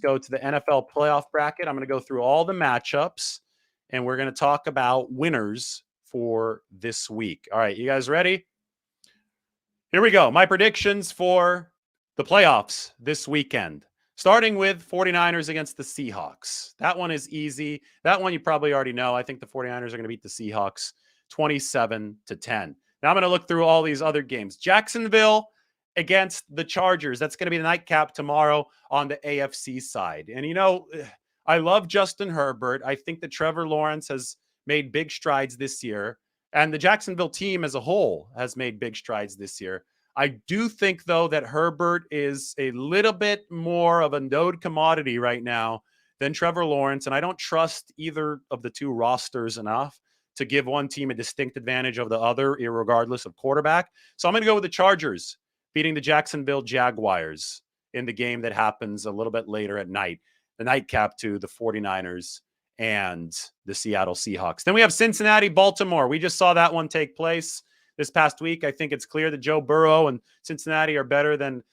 go to the NFL playoff bracket. I'm going to go through all the matchups and we're going to talk about winners for this week. All right, you guys ready? Here we go. My predictions for the playoffs this weekend. Starting with 49ers against the Seahawks. That one is easy. That one you probably already know. I think the 49ers are going to beat the Seahawks 27-10. Now I'm going to look through all these other games. Jacksonville against the Chargers. That's going to be the nightcap tomorrow on the AFC side. And, you know, I love Justin Herbert. I think that Trevor Lawrence has made big strides this year. And the Jacksonville team as a whole has made big strides this year. I do think, though, that Herbert is a little bit more of a known commodity right now than Trevor Lawrence. And I don't trust either of the two rosters enough to give one team a distinct advantage over the other, irregardless of quarterback. So I'm going to go with the Chargers beating the Jacksonville Jaguars in the game that happens a little bit later at night, the nightcap to the 49ers and the Seattle Seahawks. Then we have Cincinnati, Baltimore. We just saw that one take place this past week. I think it's clear that Joe Burrow and Cincinnati are better than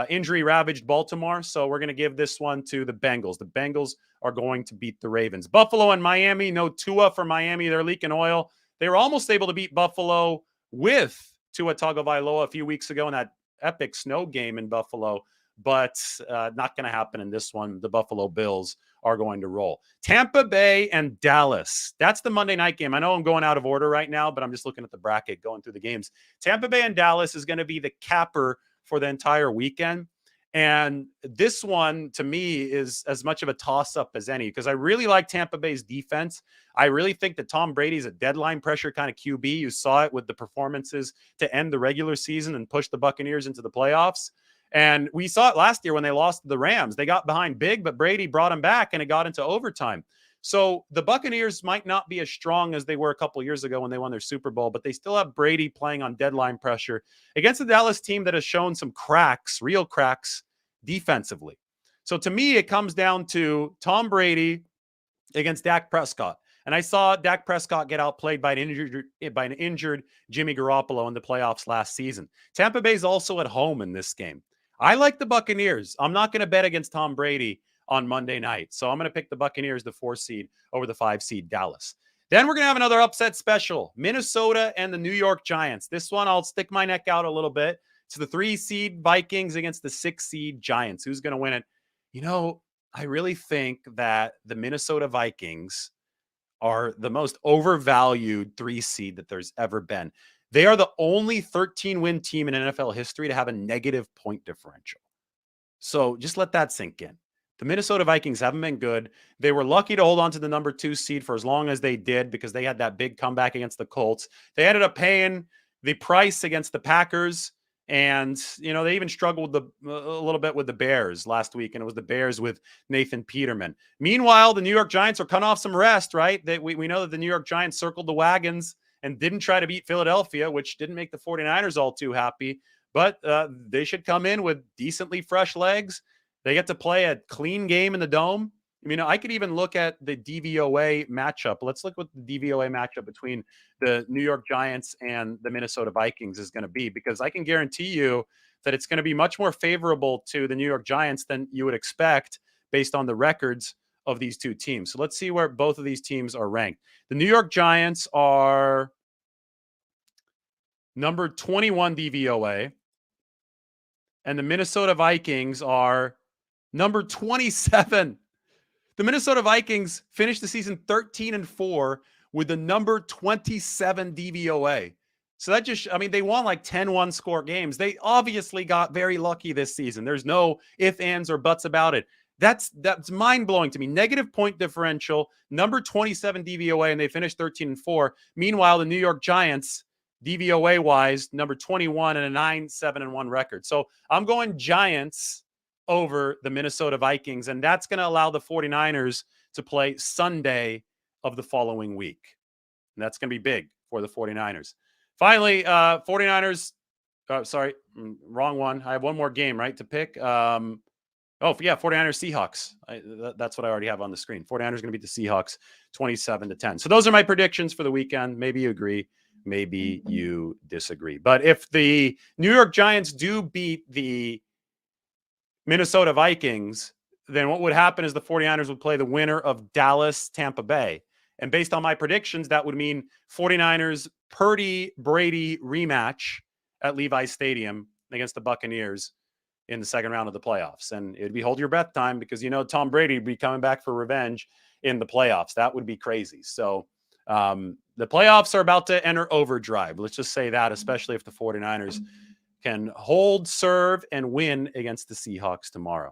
injury-ravaged Baltimore. So we're going to give this one to the Bengals. The Bengals are going to beat the Ravens. Buffalo and Miami, no Tua for Miami. They're leaking oil. They were almost able to beat Buffalo with Tua Tagovailoa a few weeks ago in that epic snow game in Buffalo, but not going to happen in this one. The Buffalo Bills are going to roll. Tampa Bay and Dallas. That's the Monday night game. I know I'm going out of order right now, but I'm just looking at the bracket, going through the games. Tampa Bay and Dallas is going to be the capper for the entire weekend. And this one, to me, is as much of a toss-up as any, because I really like Tampa Bay's defense. I really think that Tom Brady's a deadline pressure kind of QB. You saw it with the performances to end the regular season and push the Buccaneers into the playoffs. And we saw it last year when they lost to the Rams. They got behind big, but Brady brought them back, and it got into overtime. So the Buccaneers might not be as strong as they were a couple years ago when they won their Super Bowl, but they still have Brady playing on deadline pressure against the Dallas team that has shown some cracks, real cracks defensively. So to me, it comes down to Tom Brady against Dak Prescott. And I saw Dak Prescott get outplayed by an injured Jimmy Garoppolo in the playoffs last season. Tampa Bay's also at home in this game. I like the Buccaneers. I'm not going to bet against Tom Brady on Monday night. So I'm going to pick the Buccaneers, the 4 seed, over the 5 seed Dallas. Then we're going to have another upset special. Minnesota and the New York Giants. This one, I'll stick my neck out a little bit. It's the 3 seed Vikings against the 6 seed Giants. Who's going to win it? You know, I really think that the Minnesota Vikings are the most overvalued 3 seed that there's ever been. They are the only 13-win team in NFL history to have a negative point differential. So just let that sink in. The Minnesota Vikings haven't been good. They were lucky to hold on to the number 2 seed for as long as they did because they had that big comeback against the Colts. They ended up paying the price against the Packers. And, you know, they even struggled a little bit with the Bears last week, and it was the Bears with Nathan Peterman. Meanwhile, the New York Giants are cutting off some rest, right? We know that the New York Giants circled the wagons and didn't try to beat Philadelphia, which didn't make the 49ers all too happy. But they should come in with decently fresh legs. They get to play a clean game in the Dome. I mean, I could even look at the DVOA matchup. Let's look what the DVOA matchup between the New York Giants and the Minnesota Vikings is going to be, because I can guarantee you that it's going to be much more favorable to the New York Giants than you would expect based on the records of these two teams. So let's see where both of these teams are ranked. The New York Giants are number 21 DVOA, and the Minnesota Vikings are number 27. The Minnesota Vikings finished the season 13-4 with the number 27 DVOA. So that just, I mean, they won like 10 one-score games. They obviously got very lucky this season. There's no ifs, ands, or buts about it. That's mind-blowing to me. Negative point differential, number 27 DVOA, and they finished 13-4. Meanwhile, the New York Giants, DVOA-wise, number 21 and a 9-7-1 record. So I'm going Giants over the Minnesota Vikings, and that's going to allow the 49ers to play Sunday of the following week. And that's going to be big for the 49ers. Finally, 49ers, sorry, wrong one. I have one more game, right, to pick. 49ers Seahawks. That's what I already have on the screen. 49ers going to beat the Seahawks 27-10. So those are my predictions for the weekend. Maybe you agree, maybe you disagree. But if the New York Giants do beat the Minnesota Vikings, then what would happen is the 49ers would play the winner of Dallas, Tampa Bay. And based on my predictions, that would mean 49ers Purdy Brady rematch at Levi's Stadium against the Buccaneers in the second round of the playoffs. And it'd be hold your breath time because, Tom Brady would be coming back for revenge in the playoffs. That would be crazy. So the playoffs are about to enter overdrive. Let's just say that, especially if the 49ers can hold, serve, and win against the Seahawks tomorrow.